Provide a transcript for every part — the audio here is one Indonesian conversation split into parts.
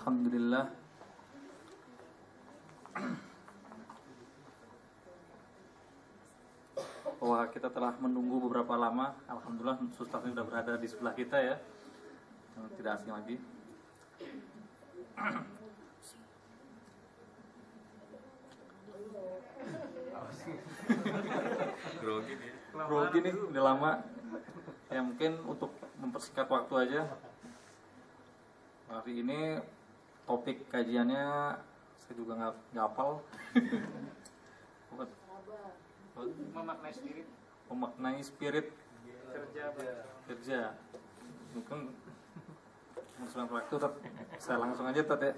Alhamdulillah. Wah, kita telah menunggu beberapa lama. Alhamdulillah Ustaznya sudah berada di sebelah kita ya. Tidak asing lagi. Grogi nih, udah lama. Ya mungkin untuk mempersingkat waktu aja. Hari ini topik kajiannya saya juga nggak hafal. Memaknai spirit kerja. Mungkin mengusulkan waktu, saya langsung aja ya.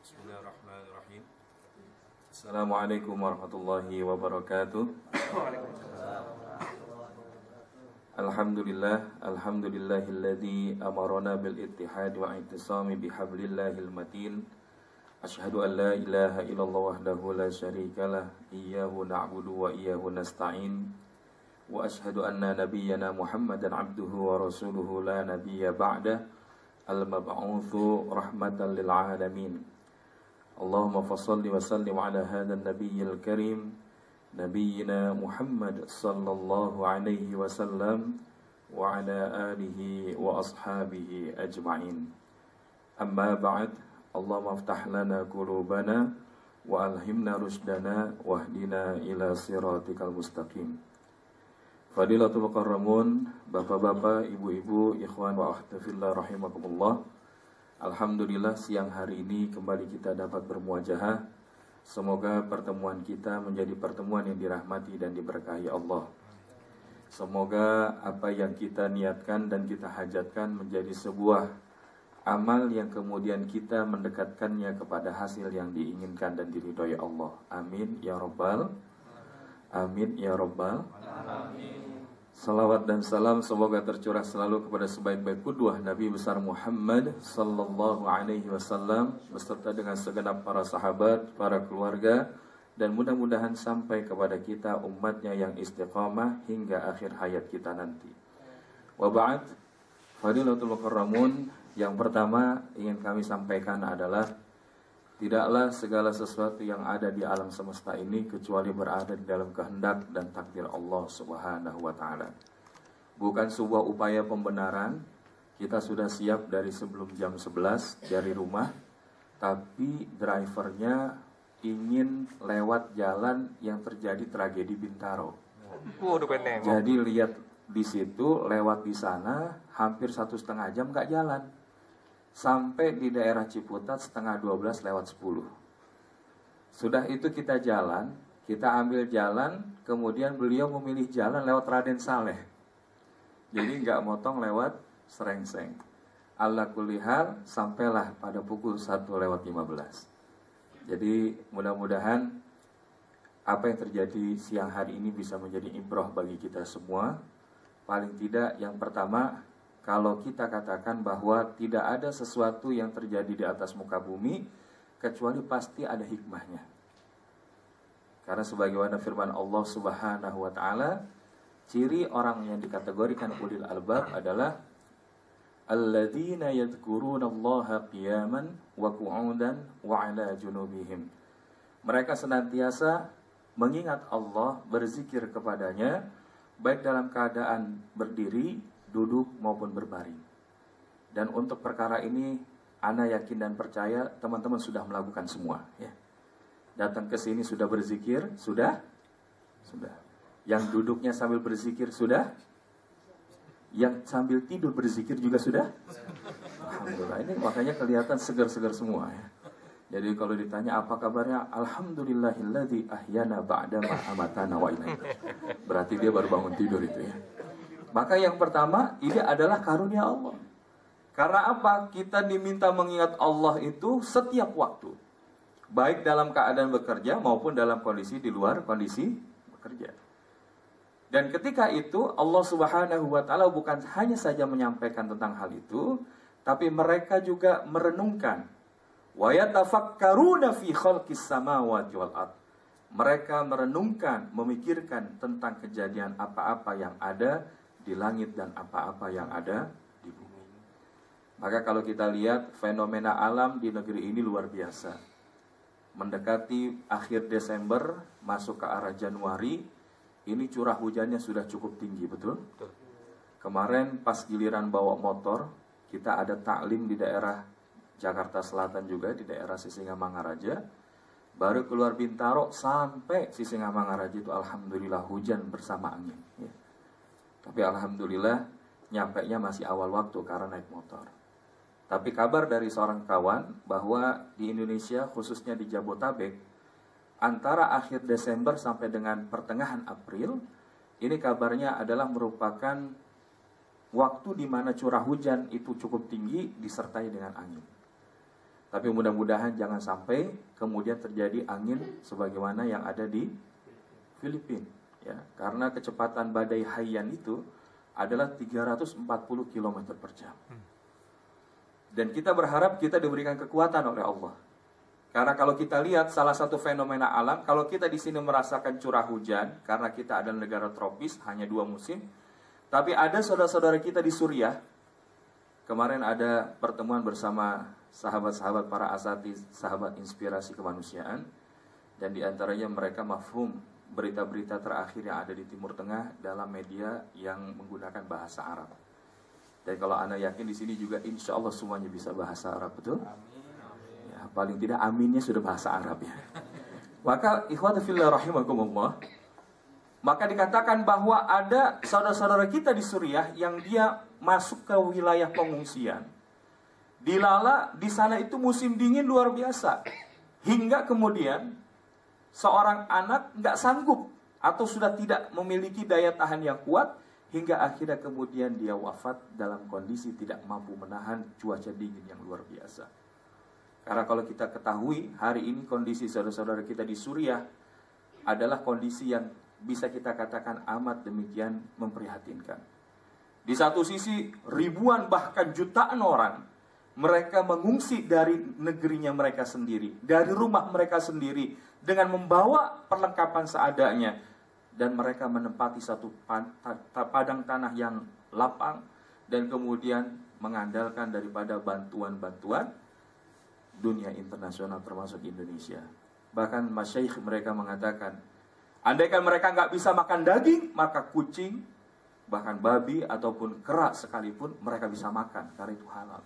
Bismillahirrahmanirrahim. Assalamualaikum warahmatullahi wabarakatuh. Alhamdulillahilladzi amarana bil ittihad wa i'tisami bihablillahil matin. Asyhadu an la ilaha illallah wahdahu la syarikalah, iyyahu na'budu wa iyyahu nasta'in. Wa asyhadu anna nabiyyana Muhammadan abduhu wa rasuluhu la nabiyya ba'dah, al-mab'utsu rahmatan lil alamin. Allahumma fassalli wa sallim ala hadzal nabiyyil karim, nabiyyina Muhammad sallallahu alaihi wasallam wa ala alihi wa ashabihi ajma'in. Amma ba'd, Allahumma aftah lana qulubana wa alhimna rushdana wahdina ila siratikal mustaqim. Fadilatul mukarramun, bapak-bapak, ibu-ibu, ikhwan wa akhwat fillah rahimakumullah. Alhamdulillah siang hari ini kembali kita dapat bermuajahah. Semoga pertemuan kita menjadi pertemuan yang dirahmati dan diberkahi Allah. Semoga apa yang kita niatkan dan kita hajatkan menjadi sebuah amal yang kemudian kita mendekatkannya kepada hasil yang diinginkan dan diridhoi Allah. Amin ya rabbal amin ya rabbal amin. Salawat dan salam semoga tercurah selalu kepada sebaik-baik qudwah Nabi besar Muhammad sallallahu alaihi wasallam beserta dengan segenap para sahabat, para keluarga, dan mudah-mudahan sampai kepada kita umatnya yang istiqamah hingga akhir hayat kita nanti. Wa ba'd, fadilatul mukarramun, yang pertama ingin kami sampaikan adalah tidaklah segala sesuatu yang ada di alam semesta ini kecuali berada di dalam kehendak dan takdir Allah Subhanahu wa ta'ala. Bukan sebuah upaya pembenaran, kita sudah siap dari sebelum jam 11 dari rumah, tapi drivernya ingin lewat jalan yang terjadi tragedi Bintaro. Jadi lihat di situ, lewat di sana hampir 1,5 jam nggak jalan. Sampai di daerah Ciputat 11:30 lewat 10. Sudah itu kita jalan, kita ambil jalan, kemudian beliau memilih jalan lewat Raden Saleh. Jadi nggak motong lewat Serengseng. Ala kulli hal sampailah pada pukul 1:15. Jadi mudah-mudahan apa yang terjadi siang hari ini bisa menjadi ibrah bagi kita semua. Paling tidak yang pertama, kalau kita katakan bahwa tidak ada sesuatu yang terjadi di atas muka bumi kecuali pasti ada hikmahnya. Karena sebagaimana firman Allah Subhanahu wa ta'ala, ciri orang yang dikategorikan ulil albab adalah alladzina yadhkurunallaha qiyaman wa qu'udan wa 'ala junubihim. Mereka senantiasa mengingat Allah, berzikir kepadanya baik dalam keadaan berdiri, duduk maupun berbaring. Dan untuk perkara ini ana yakin dan percaya teman-teman sudah melakukan semua ya. Datang ke sini sudah berzikir, sudah. Yang duduknya sambil berzikir sudah. Yang sambil tidur berzikir juga sudah. Alhamdulillah, ini makanya kelihatan segar-segar semua ya. Jadi kalau ditanya apa kabarnya, alhamdulillahilladzi ahyana ba'da ma amatana wa ilaih. Berarti dia baru bangun tidur itu ya. Maka yang pertama, ini adalah karunia Allah. Karena apa? Kita diminta mengingat Allah itu setiap waktu. Baik dalam keadaan bekerja maupun dalam kondisi di luar kondisi bekerja. Dan ketika itu Allah Subhanahu wa taala bukan hanya saja menyampaikan tentang hal itu, tapi mereka juga merenungkan. Wa yatafakkaruna fi khalqis samawati wal ard. Mereka merenungkan, memikirkan tentang kejadian apa-apa yang ada di langit dan apa-apa yang ada di bumi. Maka kalau kita lihat fenomena alam di negeri ini luar biasa. Mendekati akhir Desember, masuk ke arah Januari, ini curah hujannya sudah cukup tinggi, betul? Kemarin pas giliran bawa motor, kita ada taklim di daerah Jakarta Selatan juga, di daerah Sisingamangaraja. Baru keluar Bintaro sampai Sisingamangaraja itu alhamdulillah hujan bersama angin. Ya. Tapi alhamdulillah nyampainya masih awal waktu karena naik motor. Tapi kabar dari seorang kawan bahwa di Indonesia khususnya di Jabotabek antara akhir Desember sampai dengan pertengahan April ini kabarnya adalah merupakan waktu di mana curah hujan itu cukup tinggi disertai dengan angin. Tapi mudah-mudahan jangan sampai kemudian terjadi angin sebagaimana yang ada di Filipina, ya. Karena kecepatan badai Haiyan itu adalah 340 km per jam. Dan kita berharap kita diberikan kekuatan oleh Allah. Karena kalau kita lihat salah satu fenomena alam, kalau kita di sini merasakan curah hujan, karena kita adalah negara tropis, hanya 2 musim. Tapi ada saudara-saudara kita di Suriah. Kemarin ada pertemuan bersama sahabat-sahabat para asatiz, sahabat inspirasi kemanusiaan, dan diantaranya mereka mafhum berita-berita terakhir yang ada di Timur Tengah dalam media yang menggunakan bahasa Arab. Dan kalau Anda yakin di sini juga insya Allah semuanya bisa bahasa Arab, betul? Ya, paling tidak aminnya sudah bahasa Arab ya. Maka ikhwatu fillah rahimakumullah, maka dikatakan bahwa ada saudara-saudara kita di Suriah yang dia masuk ke wilayah pengungsian. Dilala di sana itu musim dingin luar biasa. Hingga kemudian seorang anak nggak sanggup atau sudah tidak memiliki daya tahan yang kuat, hingga akhirnya kemudian dia wafat dalam kondisi tidak mampu menahan cuaca dingin yang luar biasa. Karena kalau kita ketahui hari ini kondisi saudara-saudara kita di Suriah adalah kondisi yang bisa kita katakan amat demikian memprihatinkan. Di satu sisi ribuan bahkan jutaan orang mereka mengungsi dari negerinya mereka sendiri, dari rumah mereka sendiri, dengan membawa perlengkapan seadanya. Dan mereka menempati satu padang tanah yang lapang, dan kemudian mengandalkan daripada bantuan-bantuan dunia internasional termasuk Indonesia. Bahkan masyaikh mereka mengatakan, andaikan mereka nggak bisa makan daging, maka kucing, bahkan babi ataupun kera sekalipun mereka bisa makan, karena itu halal.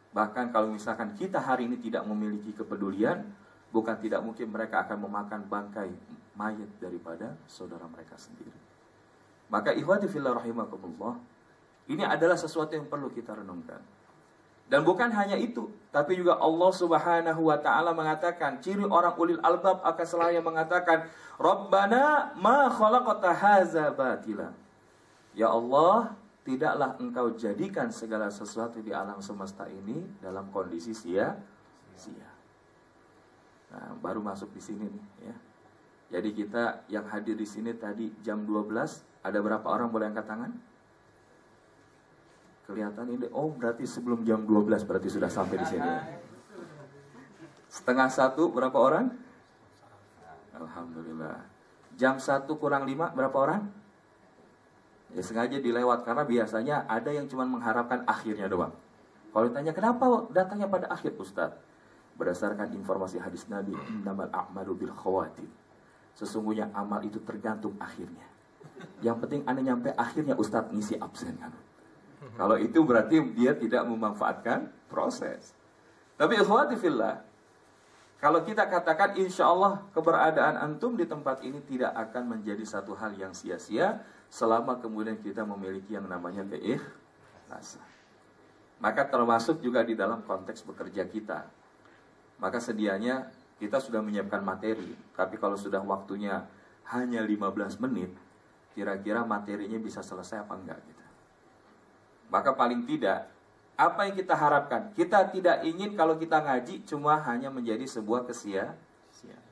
Bahkan kalau misalkan kita hari ini tidak memiliki kepedulian, bukan tidak mungkin mereka akan memakan bangkai mayat daripada saudara mereka sendiri. Maka ikhwati fillah rahimakumullah, ini adalah sesuatu yang perlu kita renungkan. Dan bukan hanya itu, tapi juga Allah Subhanahu wa taala mengatakan, ciri orang ulil albab akan selalu mengatakan, Rabbana ma khalaqta hadza batila. Ya Allah, tidaklah engkau jadikan segala sesuatu di alam semesta ini dalam kondisi sia-sia. Nah, baru masuk di sini nih ya. Jadi kita yang hadir di sini tadi jam 12, ada berapa orang boleh angkat tangan? Kelihatan ini, oh berarti sebelum jam 12 berarti sudah sampai di sini. Setengah 1 berapa orang? Alhamdulillah. Jam 1 kurang 5 berapa orang? Ya sengaja dilewat karena biasanya ada yang cuma mengharapkan akhirnya doang. Kalau ditanya kenapa datangnya pada akhir Ustaz? Berdasarkan informasi hadis Nabi, innamal a'malu bil khawatim. Sesungguhnya amal itu tergantung akhirnya. Yang penting Anda nyampe akhirnya Ustaz ngisi absen kan. Kalau itu berarti dia tidak memanfaatkan proses. Tapi ikhwati fillah, kalau kita katakan insya Allah keberadaan antum di tempat ini tidak akan menjadi satu hal yang sia-sia selama kemudian kita memiliki yang namanya keikhlasan. Maka termasuk juga di dalam konteks bekerja kita. Maka sedianya kita sudah menyiapkan materi, tapi kalau sudah waktunya hanya 15 menit, kira-kira materinya bisa selesai apa enggak gitu. Maka paling tidak, apa yang kita harapkan? Kita tidak ingin kalau kita ngaji cuma hanya menjadi sebuah kesia-siaan.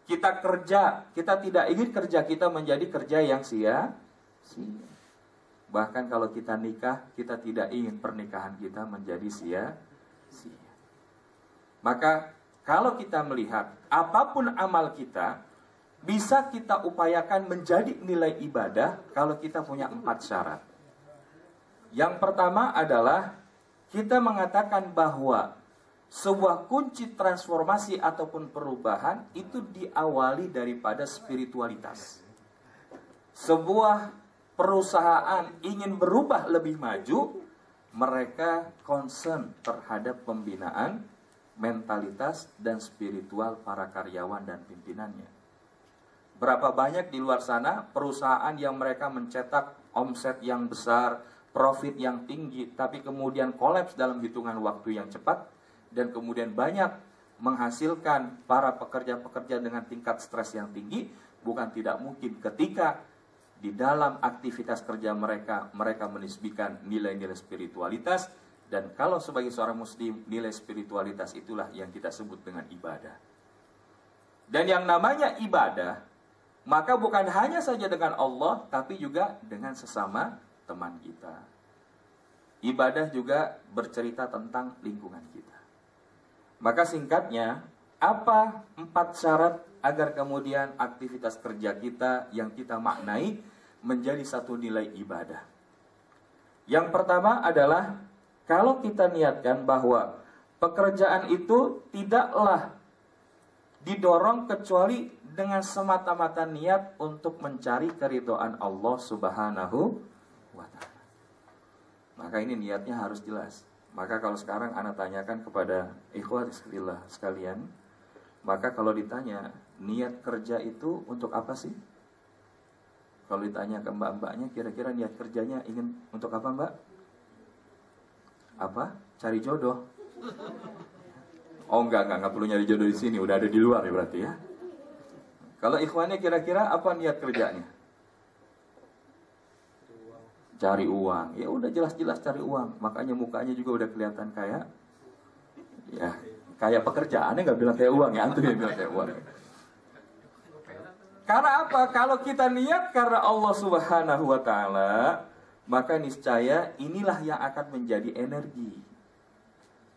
Kita kerja, kita tidak ingin kerja kita menjadi kerja yang sia-sia. Bahkan kalau kita nikah, kita tidak ingin pernikahan kita menjadi sia-sia. Maka kalau kita melihat apapun amal kita, bisa kita upayakan menjadi nilai ibadah kalau kita punya 4 syarat. Yang pertama adalah kita mengatakan bahwa sebuah kunci transformasi ataupun perubahan itu diawali daripada spiritualitas. Sebuah perusahaan ingin berubah lebih maju, mereka concern terhadap pembinaan mentalitas dan spiritual para karyawan dan pimpinannya. Berapa banyak di luar sana perusahaan yang mereka mencetak omset yang besar, profit yang tinggi, tapi kemudian kolaps dalam hitungan waktu yang cepat, dan kemudian banyak menghasilkan para pekerja-pekerja dengan tingkat stres yang tinggi. Bukan tidak mungkin ketika di dalam aktivitas kerja mereka menisbikan nilai-nilai spiritualitas. Dan kalau sebagai seorang muslim, nilai spiritualitas itulah yang kita sebut dengan ibadah. Dan yang namanya ibadah, maka bukan hanya saja dengan Allah, tapi juga dengan sesama teman kita. Ibadah juga bercerita tentang lingkungan kita. Maka singkatnya, apa 4 syarat agar kemudian aktivitas kerja kita yang kita maknai menjadi satu nilai ibadah? Yang pertama adalah, kalau kita niatkan bahwa pekerjaan itu tidaklah didorong kecuali dengan semata-mata niat untuk mencari keridhaan Allah Subhanahu wa ta'ala. Maka ini niatnya harus jelas. Maka kalau sekarang ana tanyakan kepada ikhwat sekalian, maka kalau ditanya niat kerja itu untuk apa sih? Kalau ditanya ke mbak-mbaknya, kira-kira niat kerjanya ingin untuk apa, mbak? Apa? Cari jodoh? Oh enggak perlu nyari jodoh di sini, udah ada di luar ya berarti ya. Kalau ikhwannya kira-kira apa niat kerjanya? Cari uang. Ya udah jelas-jelas cari uang. Makanya mukanya juga udah kelihatan kayak, ya kayak pekerjaannya, nggak bilang kayak uang ya, antum yang bilang kayak uang. Karena apa? Kalau kita niat karena Allah Subhanahu wa ta'ala, maka niscaya inilah yang akan menjadi energi.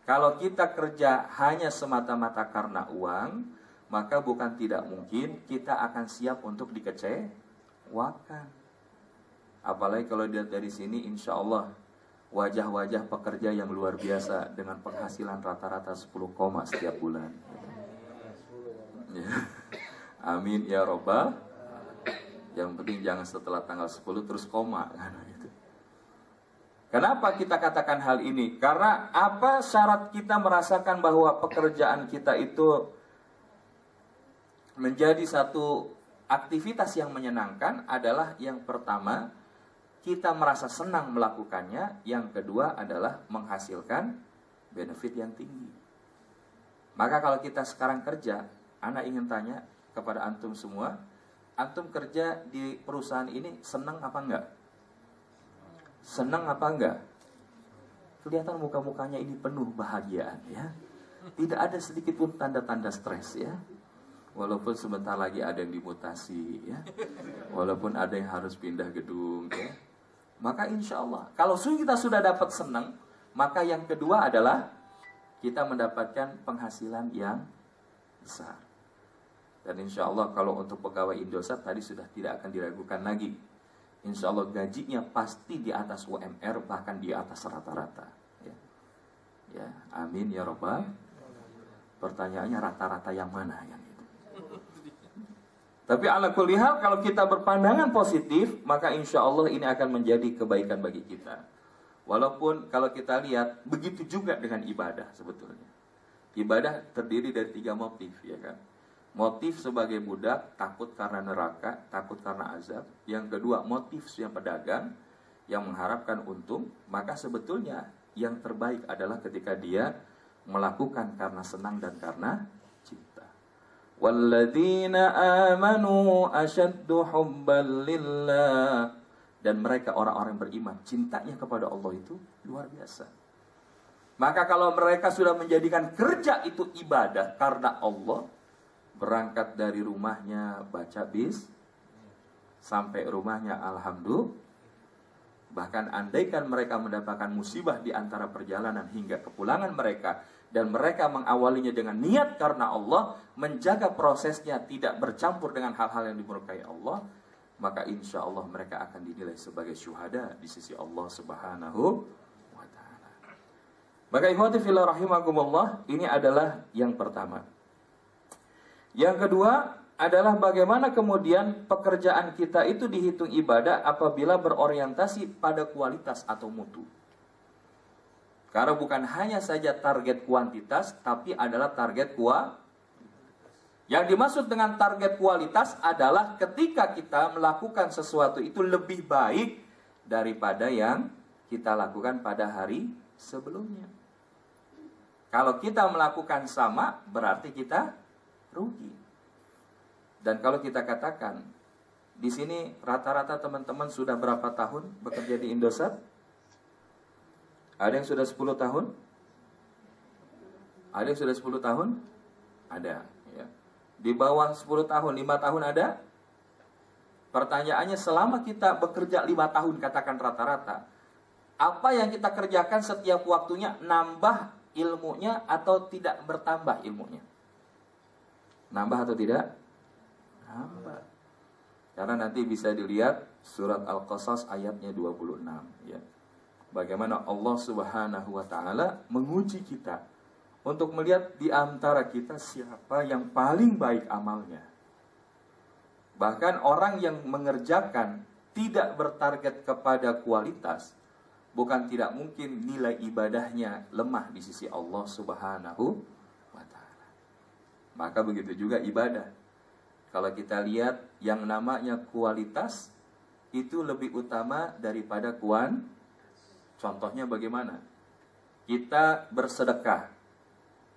Kalau kita kerja hanya semata-mata karena uang, maka bukan tidak mungkin kita akan siap untuk dikecewakan. Apalagi kalau dilihat dari sini, insya Allah wajah-wajah pekerja yang luar biasa dengan penghasilan rata-rata 10 koma setiap bulan. Amin ya robbal. Yang penting jangan setelah tanggal 10 terus koma. Kenapa kita katakan hal ini? Karena apa syarat kita merasakan bahwa pekerjaan kita itu menjadi satu aktivitas yang menyenangkan adalah yang pertama, kita merasa senang melakukannya. Yang kedua adalah menghasilkan benefit yang tinggi. Maka kalau kita sekarang kerja, ana ingin tanya kepada antum semua, antum kerja di perusahaan ini senang apa enggak? Senang apa enggak? Kelihatan muka-mukanya ini penuh bahagiaan ya. Tidak ada sedikit pun tanda-tanda stres ya. Walaupun sebentar lagi ada yang dimutasi ya. Walaupun ada yang harus pindah gedung ya. Maka insya Allah, kalau kita sudah dapat senang, maka yang kedua adalah kita mendapatkan penghasilan yang besar. Dan insya Allah kalau untuk pegawai Indosat tadi sudah tidak akan diragukan lagi. Insya Allah gajinya pasti di atas UMR, bahkan di atas rata-rata. Ya, amin ya robbal. Pertanyaannya rata-rata yang mana yang itu? Tapi ala kulli hal, kalau kita berpandangan positif, maka insya Allah ini akan menjadi kebaikan bagi kita. Walaupun kalau kita lihat, begitu juga dengan ibadah sebetulnya. Ibadah terdiri dari 3 motif, ya kan? Motif sebagai budak, takut karena neraka, takut karena azab. Yang kedua, motif yang pedagang, yang mengharapkan untung. Maka sebetulnya yang terbaik adalah ketika dia melakukan karena senang dan karena cinta. Walladzina amanu asyaddu hubban lillah. Dan mereka orang-orang beriman, cintanya kepada Allah itu luar biasa. Maka kalau mereka sudah menjadikan kerja itu ibadah karena Allah, berangkat dari rumahnya baca bis, sampai rumahnya alhamdulillah, bahkan andaikan mereka mendapatkan musibah di antara perjalanan hingga kepulangan mereka, dan mereka mengawalinya dengan niat karena Allah, menjaga prosesnya tidak bercampur dengan hal-hal yang dimurkai Allah, maka insya Allah mereka akan dinilai sebagai syuhada di sisi Allah Subhanahu wa ta'ala. Maka ikhwati fillah rahimakumullah, ini adalah yang pertama. Yang kedua adalah bagaimana kemudian pekerjaan kita itu dihitung ibadah apabila berorientasi pada kualitas atau mutu. Karena bukan hanya saja target kuantitas, tapi adalah target kualitas. Yang dimaksud dengan target kualitas adalah ketika kita melakukan sesuatu itu lebih baik daripada yang kita lakukan pada hari sebelumnya. Kalau kita melakukan sama, berarti kita rugi. Dan kalau kita katakan, di sini rata-rata teman-teman sudah berapa tahun bekerja di Indosat? Ada yang sudah 10 tahun? Ada yang sudah 10 tahun? Ada. Ya. Di bawah 10 tahun, 5 tahun ada? Pertanyaannya, selama kita bekerja 5 tahun, katakan rata-rata, apa yang kita kerjakan setiap waktunya nambah ilmunya atau tidak bertambah ilmunya? Nambah atau tidak? Nambah. Karena nanti bisa dilihat surat Al-Qasas ayatnya 26. Ya. Bagaimana Allah Subhanahu wa ta'ala menguji kita untuk melihat di antara kita siapa yang paling baik amalnya. Bahkan orang yang mengerjakan tidak bertarget kepada kualitas, bukan tidak mungkin nilai ibadahnya lemah di sisi Allah Subhanahu wa ta'ala. Maka begitu juga ibadah. Kalau kita lihat yang namanya kualitas itu lebih utama daripada kuantitas. Contohnya bagaimana? Kita bersedekah.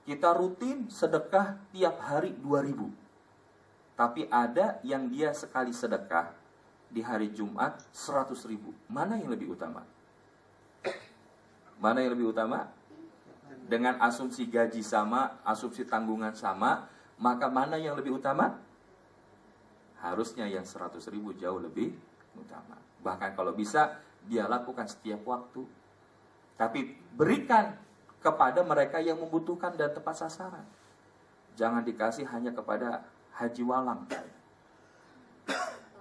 Kita rutin sedekah tiap hari 2.000. Tapi ada yang dia sekali sedekah di hari Jumat 100.000. Mana yang lebih utama? Mana yang lebih utama? Dengan asumsi gaji sama, asumsi tanggungan sama, maka mana yang lebih utama? Harusnya yang 100.000 jauh lebih utama. Bahkan kalau bisa, dia lakukan setiap waktu. Tapi berikan kepada mereka yang membutuhkan dan tepat sasaran. Jangan dikasih hanya kepada Haji Walang.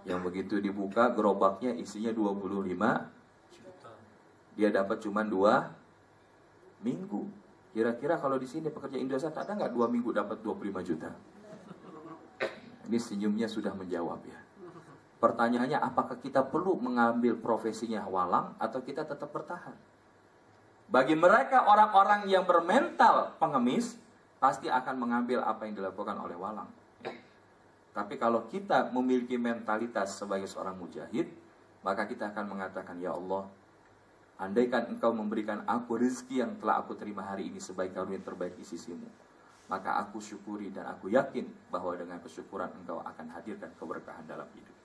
Yang begitu dibuka gerobaknya isinya 25 juta. Dia dapat cuma 2 minggu. Kira-kira kalau di sini pekerja Indosat ada nggak 2 minggu dapat 25 juta? Ini senyumnya sudah menjawab ya. Pertanyaannya, apakah kita perlu mengambil profesinya walang atau kita tetap bertahan? Bagi mereka orang-orang yang bermental pengemis, pasti akan mengambil apa yang dilakukan oleh walang. Tapi kalau kita memiliki mentalitas sebagai seorang mujahid, maka kita akan mengatakan, ya Allah, andaikan Engkau memberikan aku rezeki yang telah aku terima hari ini sebaik karunia terbaik di sisimu, maka aku syukuri dan aku yakin bahwa dengan kesyukuran Engkau akan hadirkan keberkahan dalam hidup.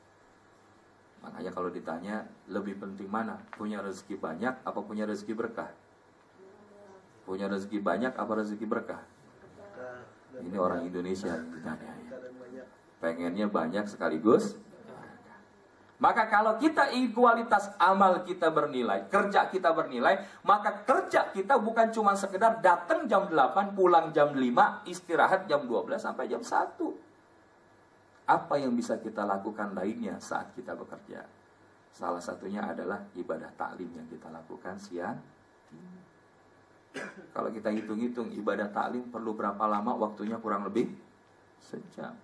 Makanya kalau ditanya, lebih penting mana? Punya rezeki banyak apa punya rezeki berkah? Punya rezeki banyak apa rezeki berkah? Ini orang Indonesia ditanya. Pengennya banyak sekaligus. Maka kalau kita ingin kualitas amal kita bernilai, kerja kita bernilai, maka kerja kita bukan cuma sekedar datang jam 8, pulang jam 5, istirahat jam 12 sampai jam 1. Apa yang bisa kita lakukan lainnya saat kita bekerja? Salah satunya adalah ibadah taklim yang kita lakukan siang. Kalau kita hitung-hitung ibadah taklim perlu berapa lama? Waktunya kurang lebih sejam.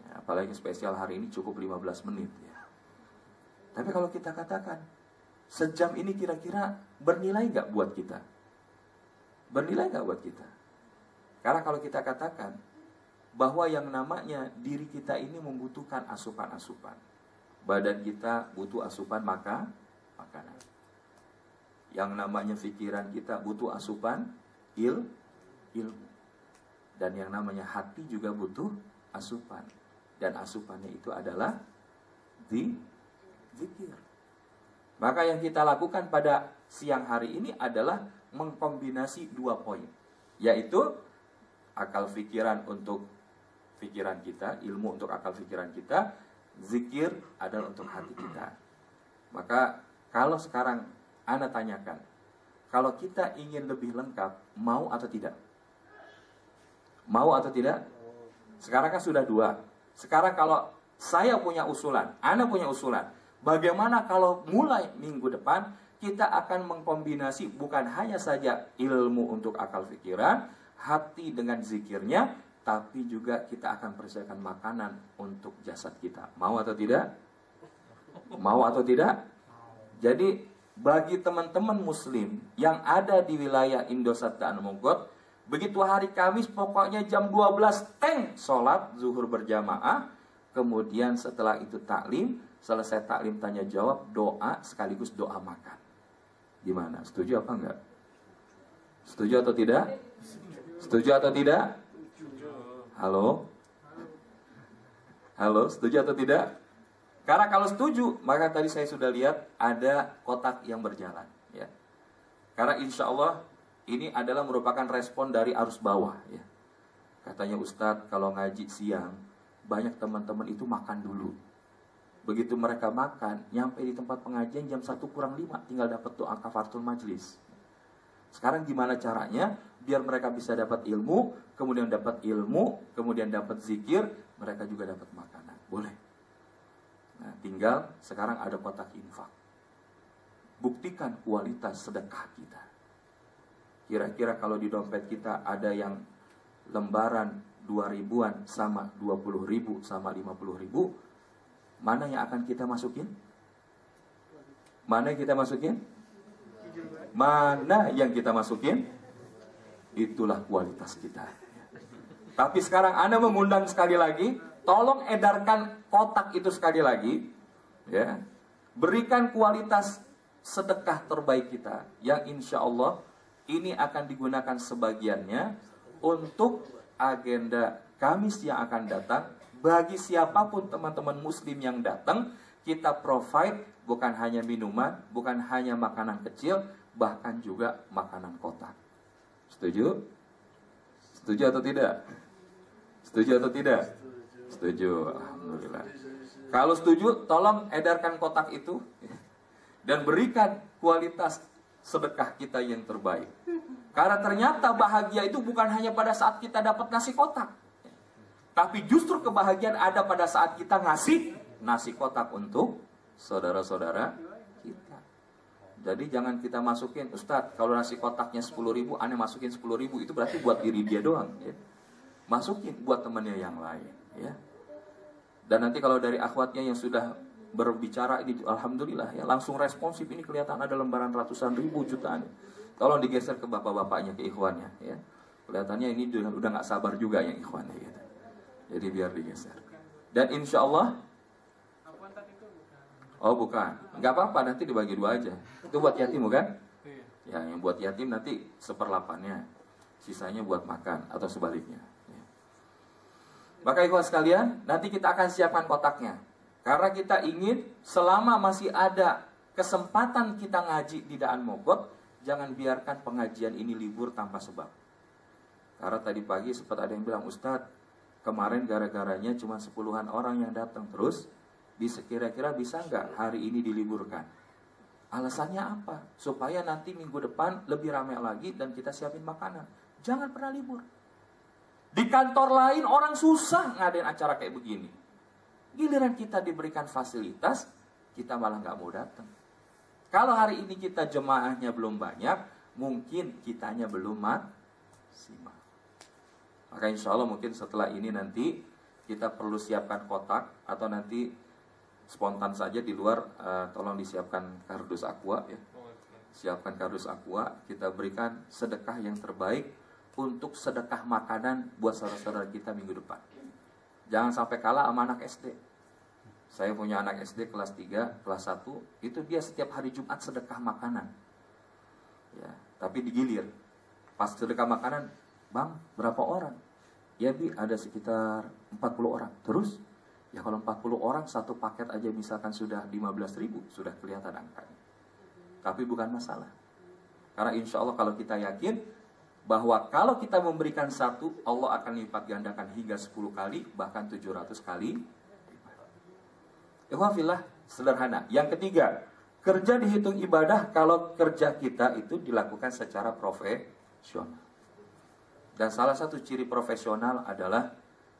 Ya, apalagi spesial hari ini cukup 15 menit ya. Tapi kalau kita katakan sejam ini kira-kira bernilai nggak buat kita? Bernilai nggak buat kita? Karena kalau kita katakan bahwa yang namanya diri kita ini membutuhkan asupan-asupan. Badan kita butuh asupan makanan. Yang namanya pikiran kita butuh asupan ilmu. Dan yang namanya hati juga butuh asupan. Dan asupannya itu adalah zikir. Maka yang kita lakukan pada siang hari ini adalah mengkombinasi 2 poin. Yaitu akal pikiran untuk pikiran kita, ilmu untuk akal pikiran kita, zikir adalah untuk hati kita. Maka kalau sekarang Anda tanyakan, kalau kita ingin lebih lengkap, mau atau tidak? Mau atau tidak? Sekarang kan sudah 2. Sekarang kalau saya punya usulan, Anda punya usulan, bagaimana kalau mulai minggu depan kita akan mengkombinasi bukan hanya saja ilmu untuk akal pikiran, hati dengan zikirnya, tapi juga kita akan persiapkan makanan untuk jasad kita. Mau atau tidak? Mau atau tidak? Jadi bagi teman-teman muslim yang ada di wilayah Indosat dan Mogot, begitu hari Kamis pokoknya jam 12 sholat zuhur berjamaah. Kemudian setelah itu taklim, selesai taklim tanya jawab, doa sekaligus doa makan. Gimana? Setuju apa enggak? Setuju atau tidak? Setuju atau tidak? Halo? Halo, setuju atau tidak? Karena kalau setuju, maka tadi saya sudah lihat ada kotak yang berjalan, ya. Karena insya Allah ini adalah merupakan respon dari arus bawah, ya. Katanya Ustadz, kalau ngaji siang, banyak teman-teman itu makan dulu. Begitu mereka makan, nyampe di tempat pengajian jam 1:45, tinggal dapat doa kafaratul majlis. Sekarang gimana caranya biar mereka bisa dapat ilmu, kemudian dapat zikir, mereka juga dapat makanan. Boleh. Nah, tinggal sekarang ada kotak infak. Buktikan kualitas sedekah kita. Kira-kira kalau di dompet kita ada yang lembaran 2.000-an sama 20.000 sama 50.000, mana yang akan kita masukin? Mana yang kita masukin? Mana yang kita masukin? Itulah kualitas kita. Tapi sekarang Anda mengundang sekali lagi, tolong edarkan kotak itu sekali lagi, ya. Berikan kualitas sedekah terbaik kita, yang insya Allah ini akan digunakan sebagiannya untuk agenda Kamis yang akan datang. Bagi siapapun teman-teman muslim yang datang, kita provide bukan hanya minuman, bukan hanya makanan kecil, bahkan juga makanan kotak. Setuju? Setuju atau tidak? Setuju atau tidak? Setuju, alhamdulillah. Kalau setuju, tolong edarkan kotak itu dan berikan kualitas sedekah kita yang terbaik. Karena ternyata bahagia itu bukan hanya pada saat kita dapat nasi kotak, tapi justru kebahagiaan ada pada saat kita ngasih nasi kotak untuk saudara-saudara kita. Jadi jangan kita masukin, Ustadz, kalau nasi kotaknya 10.000, aneh masukin 10.000, itu berarti buat diri dia doang, ya. Masukin buat temannya yang lain, ya. Dan nanti kalau dari akhwatnya yang sudah berbicara ini, alhamdulillah, ya, langsung responsif. Ini kelihatan ada lembaran ratusan ribu, jutaan. Tolong digeser ke bapak-bapaknya, ke ikhwannya, ya. Kelihatannya ini udah nggak sabar juga yang ikhwannya, gitu. Jadi biar digeser. Dan insya Allah, oh bukan, nggak apa-apa, nanti dibagi 2 aja. Itu buat yatim bukan? Ya, yang buat yatim nanti 1/8-nya, sisanya buat makan atau sebaliknya. Ya. Maka ikhwan sekalian, nanti kita akan siapkan kotaknya. Karena kita ingin selama masih ada kesempatan kita ngaji di Daan Mogot, jangan biarkan pengajian ini libur tanpa sebab. Karena tadi pagi sempat ada yang bilang, Ustadz, kemarin gara-garanya cuma 10-an orang yang datang, terus kira-kira bisa nggak hari ini diliburkan? Alasannya apa? Supaya nanti minggu depan lebih ramai lagi dan kita siapin makanan. Jangan pernah libur. Di kantor lain orang susah ngadain acara kayak begini. Giliran kita diberikan fasilitas, kita malah nggak mau datang. Kalau hari ini kita jemaahnya belum banyak, mungkin kitanya belum maksimal. Maka insya Allah mungkin setelah ini nanti kita perlu siapkan kotak, atau nanti spontan saja di luar, tolong disiapkan kardus aqua, ya. Siapkan kardus aqua, kita berikan sedekah yang terbaik untuk sedekah makanan buat saudara-saudara kita minggu depan. Jangan sampai kalah sama anak SD. Saya punya anak SD kelas 3, kelas 1, itu dia setiap hari Jumat sedekah makanan. Ya, tapi digilir. Pas sedekah makanan, Bang, berapa orang? Ya Bi, ada sekitar 40 orang. Terus? Ya kalau 40 orang satu paket aja misalkan sudah 15.000, sudah kelihatan angkanya. Tapi bukan masalah. Karena insya Allah kalau kita yakin bahwa kalau kita memberikan satu, Allah akan lipat gandakan hingga 10 kali, bahkan 700 kali. Ikhwafillah, sederhana. Yang ketiga, kerja dihitung ibadah kalau kerja kita itu dilakukan secara profesional. Dan salah satu ciri profesional adalah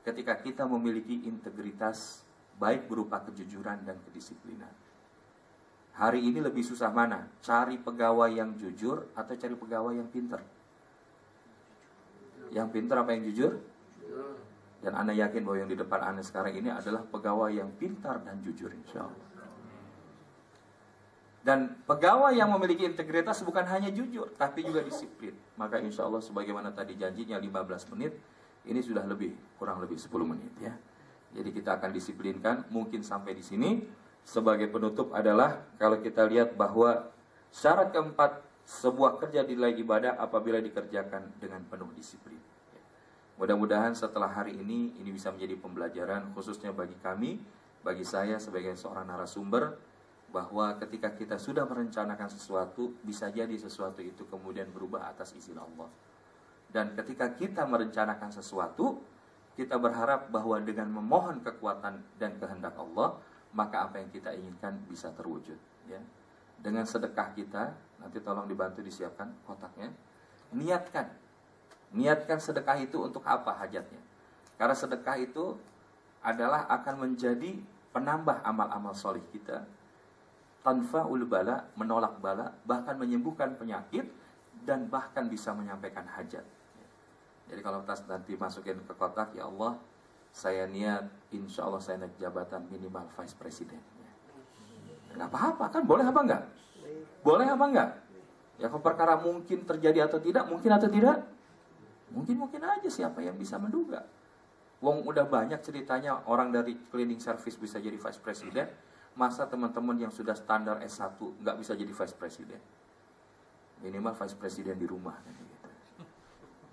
ketika kita memiliki integritas, baik berupa kejujuran dan kedisiplinan. Hari ini lebih susah mana? Cari pegawai yang jujur atau cari pegawai yang pintar? Yang pintar apa yang jujur? Dan Anda yakin bahwa yang di depan Anda sekarang ini adalah pegawai yang pintar dan jujur, insya Allah. Dan pegawai yang memiliki integritas bukan hanya jujur, tapi juga disiplin. Maka insya Allah sebagaimana tadi janjinya 15 menit, ini sudah kurang lebih 10 menit ya. Jadi kita akan disiplinkan, mungkin sampai di sini. Sebagai penutup adalah, kalau kita lihat bahwa syarat keempat, sebuah kerja dinilai ibadah apabila dikerjakan dengan penuh disiplin. Mudah-mudahan setelah hari ini bisa menjadi pembelajaran khususnya bagi kami, bagi saya sebagai seorang narasumber, bahwa ketika kita sudah merencanakan sesuatu, bisa jadi sesuatu itu kemudian berubah atas izin Allah. Dan ketika kita merencanakan sesuatu, kita berharap bahwa dengan memohon kekuatan dan kehendak Allah, maka apa yang kita inginkan bisa terwujud. Ya. Dengan sedekah kita, nanti tolong dibantu disiapkan kotaknya. Niatkan sedekah itu untuk apa hajatnya. Karena sedekah itu adalah akan menjadi penambah amal-amal soleh kita. Tanfa'ul bala, menolak bala, bahkan menyembuhkan penyakit, dan bahkan bisa menyampaikan hajat. Jadi kalau tas nanti masukin ke kotak, ya Allah, saya niat, insya Allah saya naik jabatan minimal vice president. Nggak apa-apa kan, boleh apa enggak? Boleh apa enggak? Ya kalau perkara mungkin terjadi atau tidak, mungkin atau tidak? Mungkin aja, siapa yang bisa menduga. Wong udah banyak ceritanya orang dari cleaning service bisa jadi vice president. Masa teman-teman yang sudah standar S1 nggak bisa jadi vice president? Minimal vice president di rumah gitu.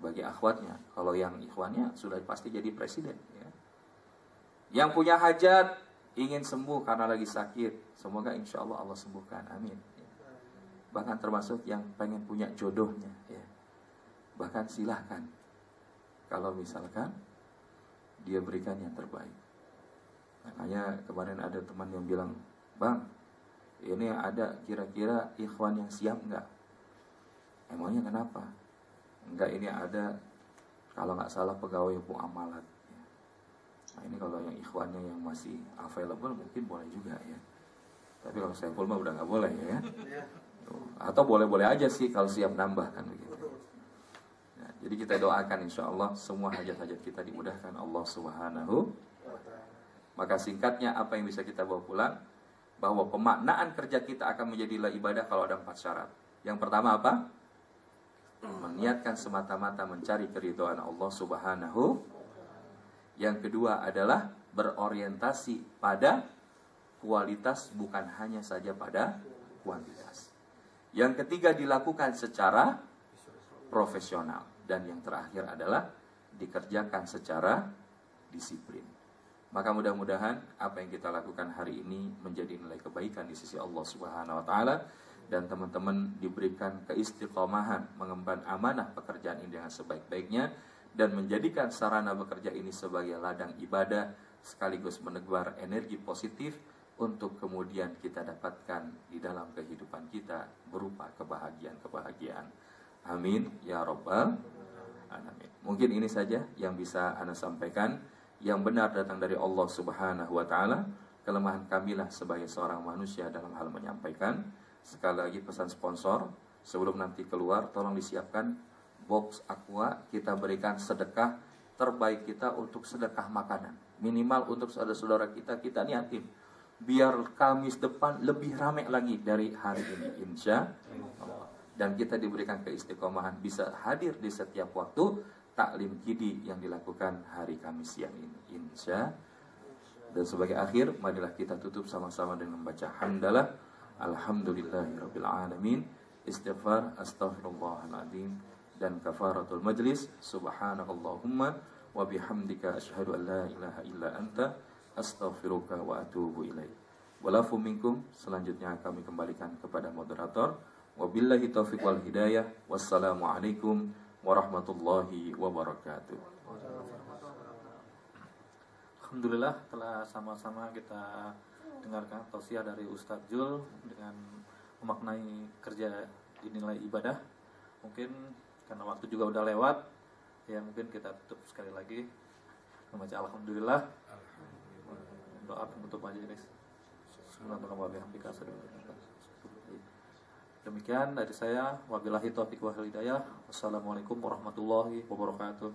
Bagi akhwatnya, kalau yang ikhwannya sudah pasti jadi presiden ya. Yang punya hajat, ingin sembuh karena lagi sakit, semoga insya Allah Allah sembuhkan, amin ya. Bahkan termasuk yang pengen punya jodohnya ya. Bahkan silahkan, kalau misalkan dia berikan yang terbaik. Makanya kemarin ada teman yang bilang, Bang, ini ada kira-kira ikhwan yang siap enggak? Emangnya kenapa? Enggak, ini ada, kalau nggak salah pegawai hukum amalat ya. Nah ini kalau yang ikhwannya yang masih available mungkin boleh juga ya. Tapi kalau saya full mah udah nggak boleh ya. Atau boleh-boleh aja sih kalau siap nambah kan begitu. Nah, jadi kita doakan insya Allah semua hajat-hajat kita dimudahkan Allah Subhanahu. Maka singkatnya apa yang bisa kita bawa pulang, bahwa pemaknaan kerja kita akan menjadilah ibadah kalau ada 4 syarat. Yang pertama apa? Meniatkan semata-mata mencari keridhaan Allah Subhanahu. Yang kedua adalah berorientasi pada kualitas, bukan hanya saja pada kuantitas. Yang ketiga dilakukan secara profesional. Dan yang terakhir adalah dikerjakan secara disiplin. Maka mudah-mudahan apa yang kita lakukan hari ini menjadi nilai kebaikan di sisi Allah Subhanahu wa taala, dan teman-teman diberikan keistiqomahan mengemban amanah pekerjaan ini dengan sebaik-baiknya, dan menjadikan sarana bekerja ini sebagai ladang ibadah sekaligus menebar energi positif untuk kemudian kita dapatkan di dalam kehidupan kita berupa kebahagiaan-kebahagiaan. Amin ya rabbal alamin. Mungkin ini saja yang bisa Ana sampaikan. Yang benar datang dari Allah Subhanahu wa taala. Kelemahan kamilah sebagai seorang manusia dalam hal menyampaikan. Sekali lagi pesan sponsor, sebelum nanti keluar tolong disiapkan box aqua, kita berikan sedekah terbaik kita untuk sedekah makanan. Minimal untuk saudara-saudara kita niatin biar Kamis depan lebih ramai lagi dari hari ini insya Allah. Dan kita diberikan keistiqomahan bisa hadir di setiap waktu taklim kidi yang dilakukan hari Kamis siang ini insya. Dan sebagai akhir, marilah kita tutup sama-sama dengan membaca hamdalah alhamdulillahirabbil alamin, istighfar astaghfirullahaladzim, dan kafaratul majlis subhanakallahumma wa bihamdika asyhadu an la ilaha illa anta astaghfiruka wa atubu ilaik. Walafu minkum, selanjutnya kami kembalikan kepada moderator. Wabillahi taufiq wal hidayah. Wassalamualaikum warahmatullahi wabarakatuh. Alhamdulillah telah sama-sama kita dengarkan tausiah dari Ustadz Jul dengan memaknai kerja dinilai ibadah. Mungkin karena waktu juga udah lewat, ya mungkin kita tutup sekali lagi membaca alhamdulillah. Doa penutup majelis. Demikian dari saya, wabillahi taufiq wal hidayah. Wassalamualaikum warahmatullahi wabarakatuh.